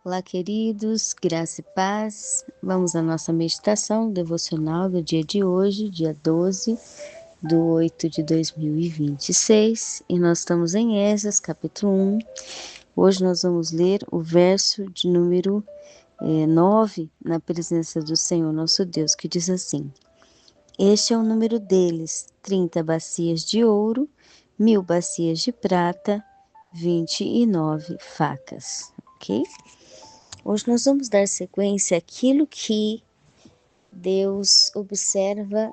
Olá, queridos, graça e paz. Vamos à nossa meditação devocional do dia de hoje, dia 12/8/2026. E nós estamos em Esdras, capítulo 1. Hoje nós vamos ler o verso de número 9, na presença do Senhor nosso Deus, que diz assim: Este é o número deles, 30 bacias de ouro, 1000 bacias de prata, 29 facas. Ok? Hoje nós vamos dar sequência àquilo que Deus observa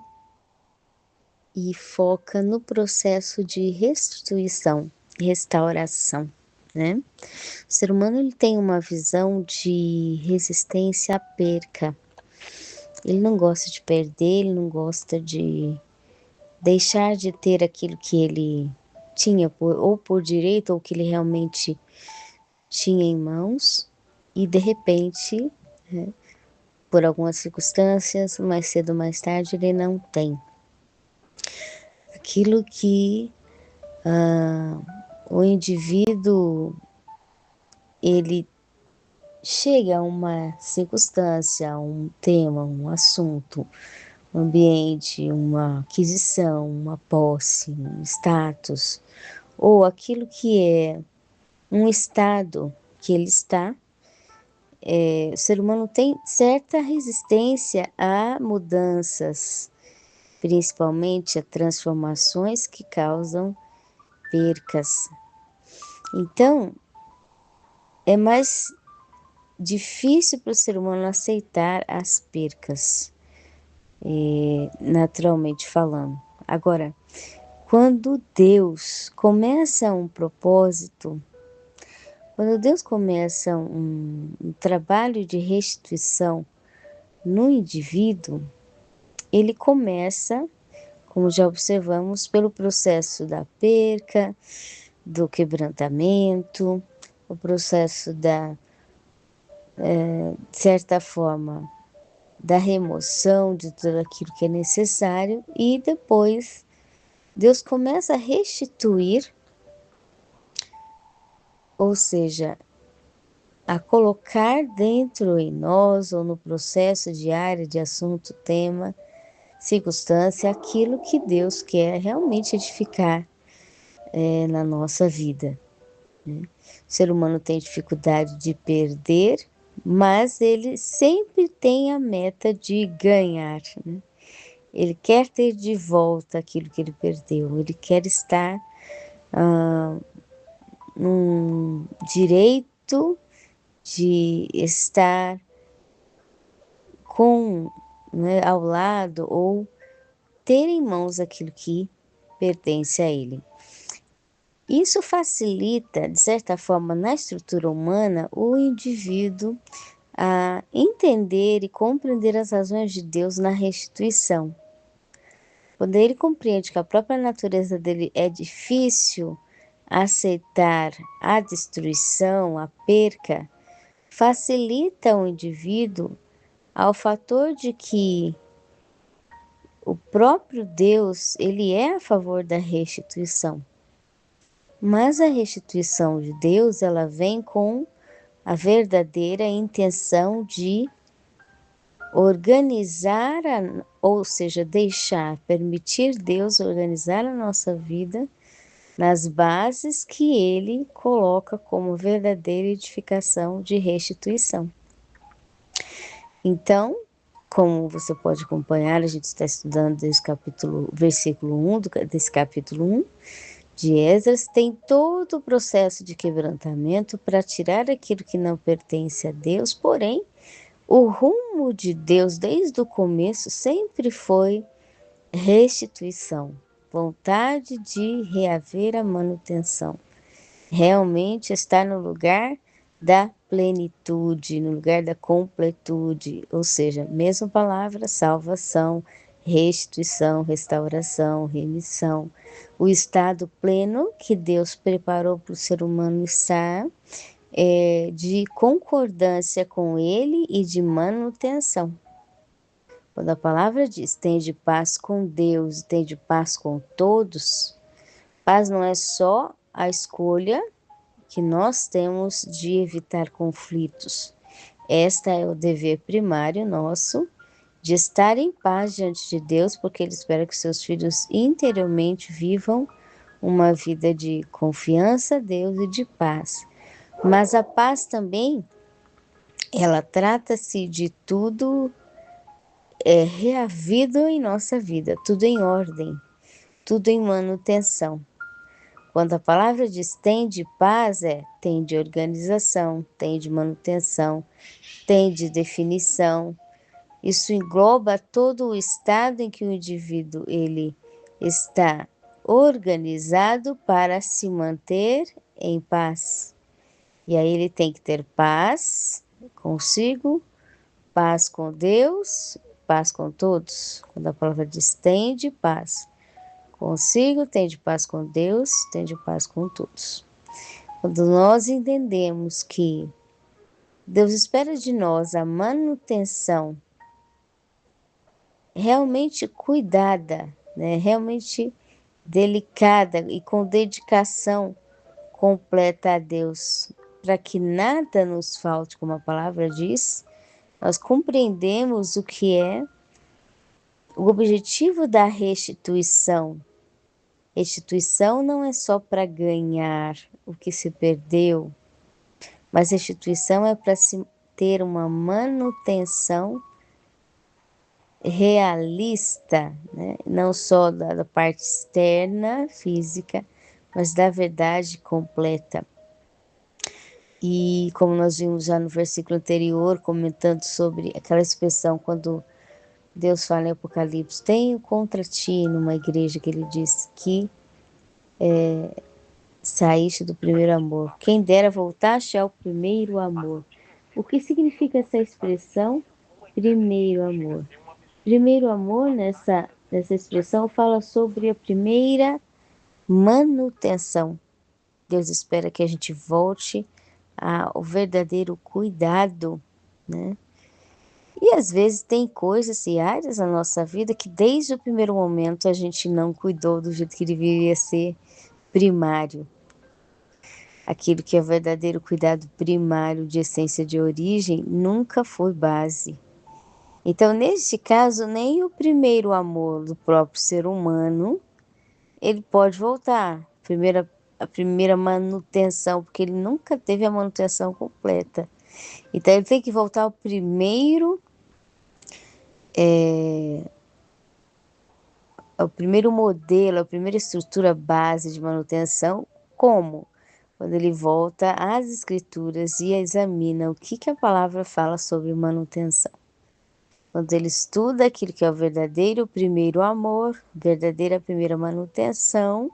e foca no processo de restituição, restauração, né? O ser humano ele tem uma visão de resistência à perca. Ele não gosta de perder, ele não gosta de deixar de ter aquilo que ele tinha ou por direito ou que ele realmente tinha em mãos e de repente, né, por algumas circunstâncias, mais cedo ou mais tarde, ele não tem. Aquilo que o indivíduo, ele chega a uma circunstância, a um tema, um assunto, um ambiente, uma aquisição, uma posse, um status, ou aquilo que é um estado que ele está, o ser humano tem certa resistência a mudanças, principalmente a transformações que causam percas. Então, é mais difícil para o ser humano aceitar as percas, naturalmente falando. Agora, quando Deus começa um propósito, quando Deus começa um trabalho de restituição no indivíduo, ele começa, como já observamos, pelo processo da perca, do quebrantamento, o processo de certa forma, da remoção de tudo aquilo que é necessário e depois Deus começa a restituir, ou seja, a colocar dentro em nós ou no processo de área, de assunto, tema, circunstância, aquilo que Deus quer realmente edificar na nossa vida. Né? O ser humano tem dificuldade de perder, mas ele sempre tem a meta de ganhar. Né? Ele quer ter de volta aquilo que ele perdeu, ele quer estar num direito de estar com, né, ao lado ou ter em mãos aquilo que pertence a ele. Isso facilita, de certa forma, na estrutura humana, o indivíduo a entender e compreender as razões de Deus na restituição. Quando ele compreende que a própria natureza dele é difícil aceitar a destruição, a perca, facilita o indivíduo ao fator de que o próprio Deus, ele é a favor da restituição. Mas a restituição de Deus, ela vem com a verdadeira intenção de organizar, ou seja, deixar, permitir Deus organizar a nossa vida nas bases que Ele coloca como verdadeira edificação de restituição. Então, como você pode acompanhar, a gente está estudando desse versículo 1 desse capítulo 1 de Esdras, tem todo o processo de quebrantamento para tirar aquilo que não pertence a Deus, porém, o rumo de Deus desde o começo sempre foi restituição, vontade de reaver a manutenção. Realmente estar no lugar da plenitude, no lugar da completude, ou seja, mesma palavra, salvação, restituição, restauração, remissão. O estado pleno que Deus preparou para o ser humano estar de concordância com Ele e de manutenção. Quando a palavra diz tem de paz com Deus, tem de paz com todos, paz não é só a escolha que nós temos de evitar conflitos. Este é o dever primário nosso, de estar em paz diante de Deus, porque Ele espera que seus filhos interiormente vivam uma vida de confiança a Deus e de paz. Mas a paz também, ela trata-se de tudo reavido em nossa vida, tudo em ordem, tudo em manutenção. Quando a palavra diz tem de paz, tem de organização, tem de manutenção, tem de definição. Isso engloba todo o estado em que o indivíduo ele está organizado para se manter em paz. E aí ele tem que ter paz consigo, paz com Deus, paz com todos. Quando a palavra diz tem de paz consigo, tem de paz com Deus, tem de paz com todos. Quando nós entendemos que Deus espera de nós a manutenção realmente cuidada, né? Realmente delicada e com dedicação completa a Deus, para que nada nos falte, como a palavra diz, nós compreendemos o que é o objetivo da restituição. Restituição não é só para ganhar o que se perdeu, mas restituição é para se ter uma manutenção realista, né? Não só da parte externa, física, mas da verdade completa. E como nós vimos já no versículo anterior, comentando sobre aquela expressão quando Deus fala em Apocalipse, tenho contra ti, numa igreja que ele disse que saíste do primeiro amor. Quem dera voltaste ao primeiro amor. O que significa essa expressão? Primeiro amor. Primeiro amor, nessa expressão, fala sobre a primeira manutenção. Deus espera que a gente volte ao verdadeiro cuidado, né? E às vezes tem coisas e áreas na nossa vida que desde o primeiro momento a gente não cuidou do jeito que deveria ser primário. Aquilo que é verdadeiro cuidado primário de essência de origem nunca foi base. Então, neste caso, nem o primeiro amor do próprio ser humano, ele pode voltar. A primeira manutenção, porque ele nunca teve a manutenção completa. Então, ele tem que voltar ao primeiro modelo, a primeira estrutura base de manutenção, como? Quando ele volta às escrituras e examina o que a palavra fala sobre manutenção. Quando ele estuda aquilo que é o verdadeiro primeiro amor, verdadeira primeira manutenção,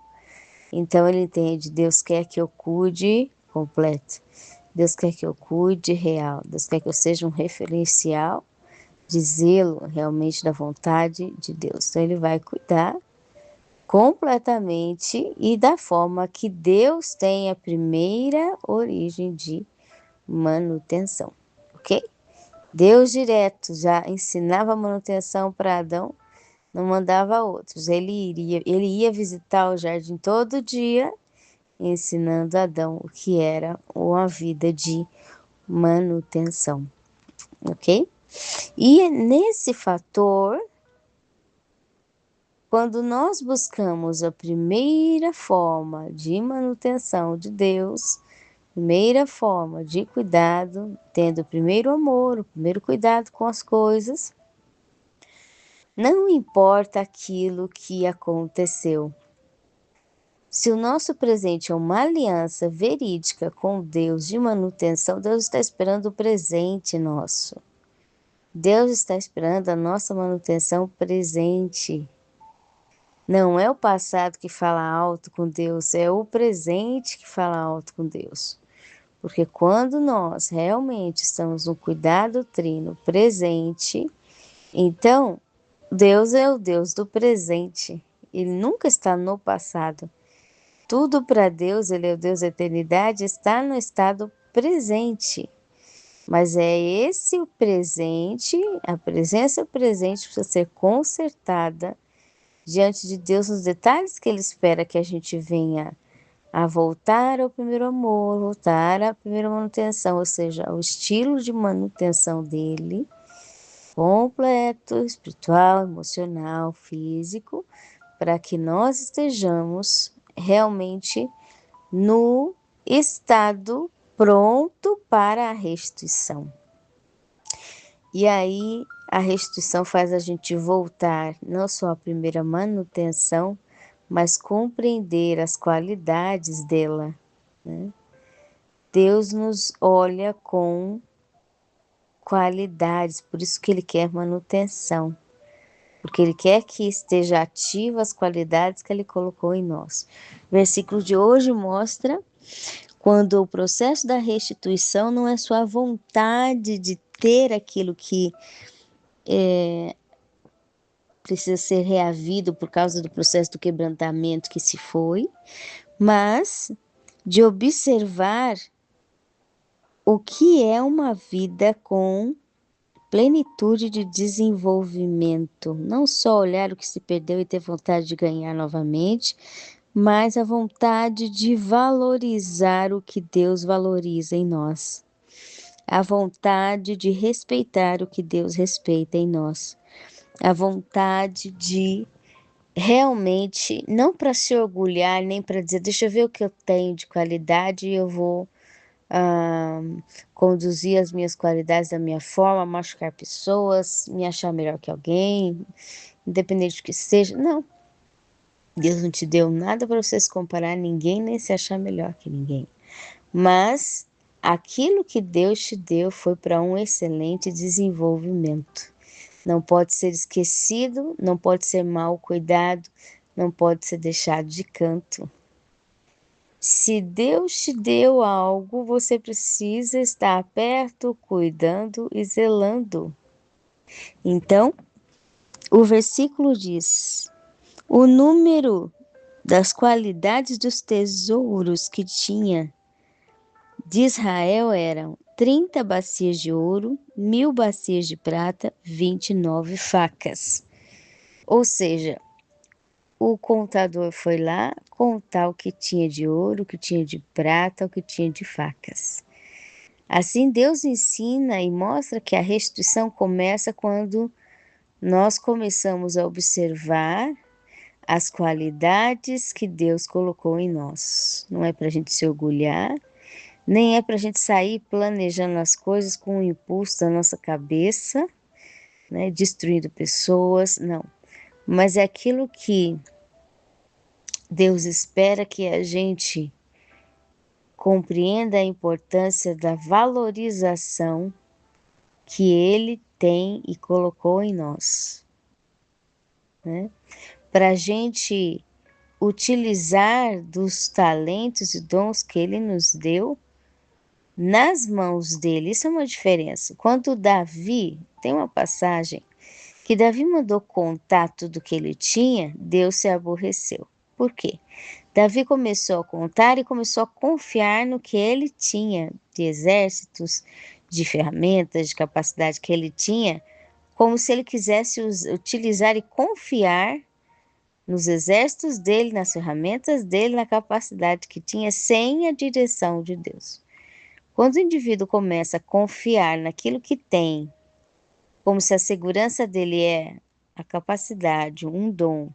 então ele entende, Deus quer que eu cuide completo. Deus quer que eu cuide real. Deus quer que eu seja um referencial de zelo realmente da vontade de Deus. Então ele vai cuidar completamente e da forma que Deus tem a primeira origem de manutenção, ok? Deus direto já ensinava a manutenção para Adão, não mandava outros. Ele ia visitar o jardim todo dia, ensinando a Adão o que era uma vida de manutenção, ok? E nesse fator, quando nós buscamos a primeira forma de manutenção de Deus, primeira forma de cuidado, tendo o primeiro amor, o primeiro cuidado com as coisas, não importa aquilo que aconteceu. Se o nosso presente é uma aliança verídica com Deus de manutenção, Deus está esperando o presente nosso. Deus está esperando a nossa manutenção presente. Não é o passado que fala alto com Deus, é o presente que fala alto com Deus. Porque quando nós realmente estamos no cuidado trino presente, então Deus é o Deus do presente. Ele nunca está no passado. Tudo para Deus, Ele é o Deus da eternidade, está no estado presente. Mas é esse o presente, a presença presente precisa ser consertada diante de Deus nos detalhes que Ele espera que a gente venha a voltar ao primeiro amor, voltar à primeira manutenção, ou seja, ao estilo de manutenção dele, completo, espiritual, emocional, físico, para que nós estejamos realmente no estado pronto para a restituição. E aí a restituição faz a gente voltar não só à primeira manutenção, mas compreender as qualidades dela, né? Deus nos olha com qualidades, por isso que Ele quer manutenção, porque Ele quer que esteja ativa as qualidades que Ele colocou em nós. O versículo de hoje mostra quando o processo da restituição não é sua vontade de ter aquilo que precisa ser reavido por causa do processo do quebrantamento que se foi, mas de observar o que é uma vida com plenitude de desenvolvimento. Não só olhar o que se perdeu e ter vontade de ganhar novamente, mas a vontade de valorizar o que Deus valoriza em nós. A vontade de respeitar o que Deus respeita em nós. A vontade de realmente, não para se orgulhar, nem para dizer, deixa eu ver o que eu tenho de qualidade e eu vou conduzir as minhas qualidades da minha forma, machucar pessoas, me achar melhor que alguém, independente do que seja. Não. Deus não te deu nada para você se comparar a ninguém, nem se achar melhor que ninguém. Mas aquilo que Deus te deu foi para um excelente desenvolvimento. Não pode ser esquecido, não pode ser mal cuidado, não pode ser deixado de canto. Se Deus te deu algo, você precisa estar perto, cuidando e zelando. Então, o versículo diz: o número das qualidades dos tesouros que tinha de Israel eram 30 bacias de ouro, 1000 bacias de prata, 29 facas. Ou seja, o contador foi lá contar o que tinha de ouro, o que tinha de prata, o que tinha de facas. Assim, Deus ensina e mostra que a restituição começa quando nós começamos a observar as qualidades que Deus colocou em nós. Não é para a gente se orgulhar, nem é para a gente sair planejando as coisas com o impulso da nossa cabeça, né, destruindo pessoas, não. Mas é aquilo que Deus espera que a gente compreenda a importância da valorização que Ele tem e colocou em nós, né? Para a gente utilizar dos talentos e dons que Ele nos deu nas mãos dele. Isso é uma diferença. Quando Davi, tem uma passagem que Davi mandou contar tudo que ele tinha, Deus se aborreceu. Por quê? Davi começou a contar e começou a confiar no que ele tinha de exércitos, de ferramentas, de capacidade que ele tinha, como se ele quisesse utilizar e confiar nos exércitos dele, nas ferramentas dele, na capacidade que tinha, sem a direção de Deus. Quando o indivíduo começa a confiar naquilo que tem, como se a segurança dele é a capacidade, um dom,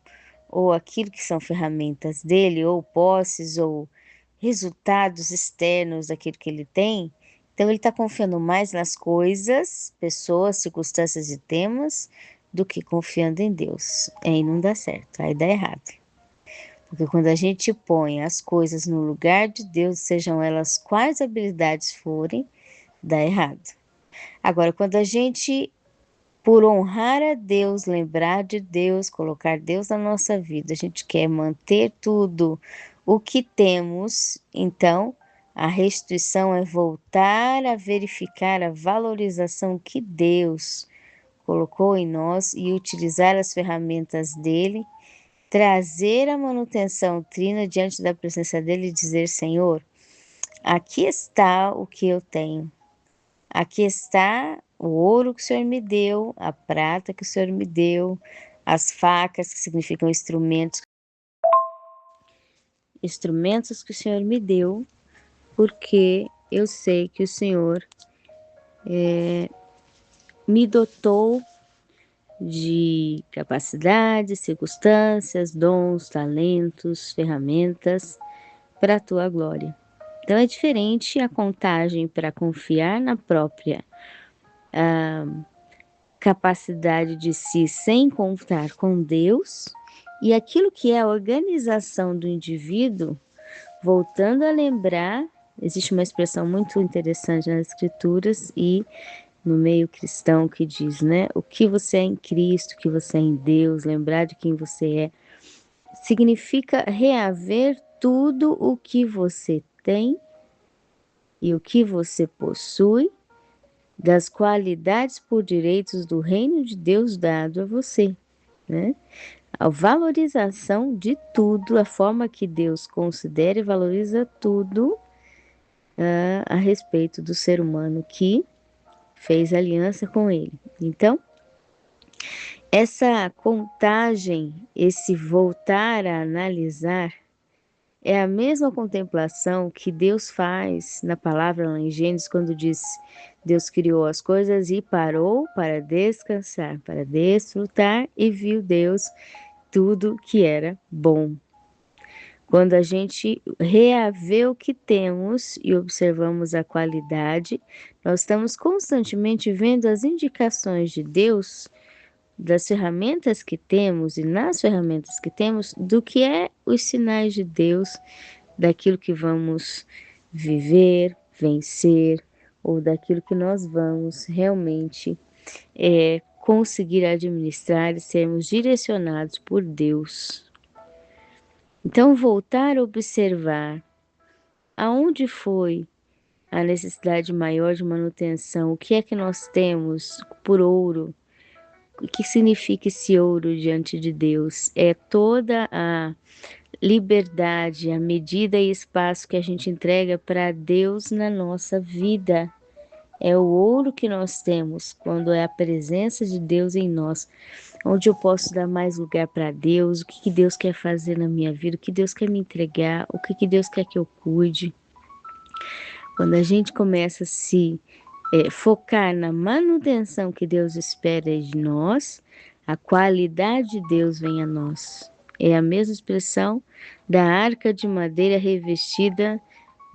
ou aquilo que são ferramentas dele, ou posses, ou resultados externos daquilo que ele tem, então ele está confiando mais nas coisas, pessoas, circunstâncias e temas, do que confiando em Deus. Aí não dá certo, aí dá errado. Porque quando a gente põe as coisas no lugar de Deus, sejam elas quais habilidades forem, dá errado. Agora, quando a gente, por honrar a Deus, lembrar de Deus, colocar Deus na nossa vida, a gente quer manter tudo o que temos, então a restituição é voltar a verificar a valorização que Deus colocou em nós e utilizar as ferramentas dele, trazer a manutenção trina diante da presença dele e dizer: Senhor, aqui está o que eu tenho. Aqui está o ouro que o Senhor me deu, a prata que o Senhor me deu, as facas que significam instrumentos. instrumentos que o Senhor me deu, porque eu sei que o Senhor me dotou de capacidades, circunstâncias, dons, talentos, ferramentas para a tua glória. Então é diferente a contagem para confiar na própria capacidade de si sem contar com Deus e aquilo que é a organização do indivíduo, voltando a lembrar, existe uma expressão muito interessante nas escrituras e no meio cristão que diz, né, o que você é em Cristo, o que você é em Deus, lembrar de quem você é, significa reaver tudo o que você tem e o que você possui das qualidades por direitos do reino de Deus dado a você, né? A valorização de tudo, a forma que Deus considera e valoriza tudo a respeito do ser humano que fez aliança com ele. Então, essa contagem, esse voltar a analisar, é a mesma contemplação que Deus faz na palavra lá em Gênesis, quando diz: Deus criou as coisas e parou para descansar, para desfrutar, e viu Deus tudo que era bom. Quando a gente reavê o que temos e observamos a qualidade, nós estamos constantemente vendo as indicações de Deus, das ferramentas que temos e nas ferramentas que temos, do que é os sinais de Deus, daquilo que vamos viver, vencer, ou daquilo que nós vamos realmente conseguir administrar e sermos direcionados por Deus. Então, voltar a observar aonde foi a necessidade maior de manutenção, o que é que nós temos por ouro, o que significa esse ouro diante de Deus? É toda a liberdade, a medida e espaço que a gente entrega para Deus na nossa vida. É o ouro que nós temos quando é a presença de Deus em nós, onde eu posso dar mais lugar para Deus, o que Deus quer fazer na minha vida, o que Deus quer me entregar, o que Deus quer que eu cuide. Quando a gente começa a se focar na manutenção que Deus espera de nós, a qualidade de Deus vem a nós. É a mesma expressão da arca de madeira revestida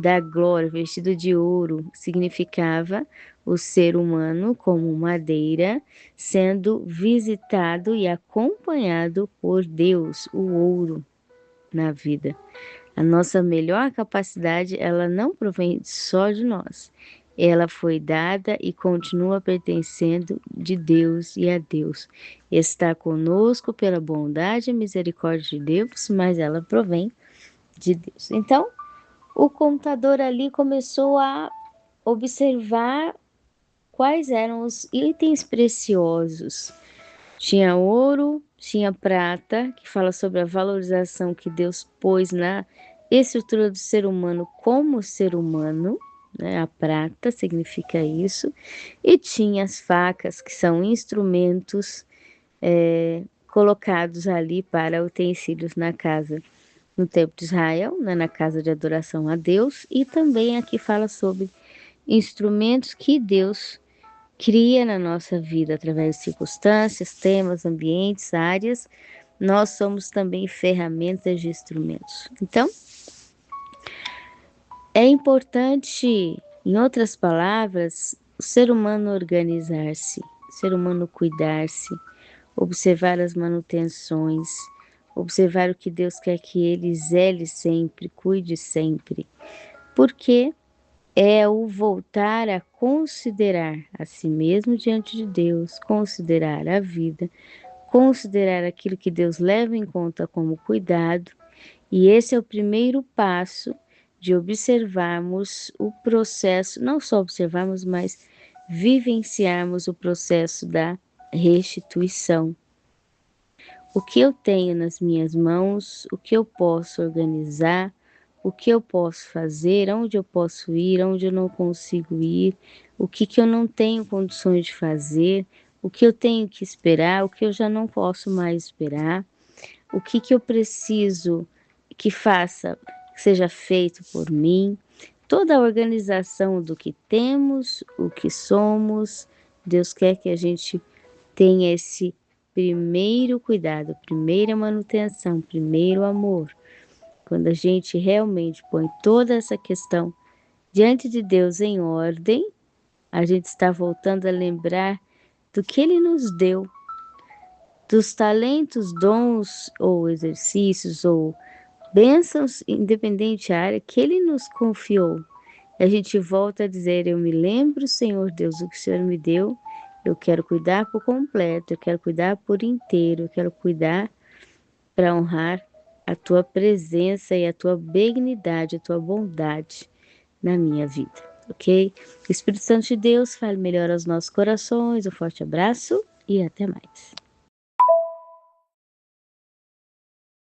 da glória, vestida de ouro, significava o ser humano como madeira sendo visitado e acompanhado por Deus, o ouro na vida. A nossa melhor capacidade, ela não provém só de nós. Ela foi dada e continua pertencendo de Deus e a Deus. Está conosco pela bondade e misericórdia de Deus, mas ela provém de Deus. Então, o contador ali começou a observar quais eram os itens preciosos. Tinha ouro, tinha prata, que fala sobre a valorização que Deus pôs na estrutura do ser humano como ser humano, né? A prata significa isso. E tinha as facas, que são instrumentos colocados ali para utensílios na casa, no templo de Israel, né? Na casa de adoração a Deus. E também aqui fala sobre instrumentos que Deus cria na nossa vida através de circunstâncias, temas, ambientes, áreas. Nós somos também ferramentas de instrumentos. Então, é importante, em outras palavras, o ser humano organizar-se, o ser humano cuidar-se, observar as manutenções, observar o que Deus quer que ele zele sempre, cuide sempre. Porque é o voltar a considerar a si mesmo diante de Deus, considerar a vida, considerar aquilo que Deus leva em conta como cuidado, e esse é o primeiro passo de observarmos o processo, não só observarmos, mas vivenciarmos o processo da restituição. O que eu tenho nas minhas mãos, o que eu posso organizar, o que eu posso fazer, onde eu posso ir, onde eu não consigo ir, o que eu não tenho condições de fazer, o que eu tenho que esperar, o que eu já não posso mais esperar, o que eu preciso que faça, que seja feito por mim. Toda a organização do que temos, o que somos, Deus quer que a gente tenha esse primeiro cuidado, primeira manutenção, primeiro amor. Quando a gente realmente põe toda essa questão diante de Deus em ordem, a gente está voltando a lembrar do que Ele nos deu, dos talentos, dons ou exercícios ou bênçãos, independente da área, que Ele nos confiou. A gente volta a dizer: eu me lembro, Senhor Deus, do que o Senhor me deu, eu quero cuidar por completo, eu quero cuidar por inteiro, eu quero cuidar para honrar a Tua presença e a Tua benignidade, a Tua bondade na minha vida, ok? O Espírito Santo de Deus fale melhor aos nossos corações, um forte abraço e até mais.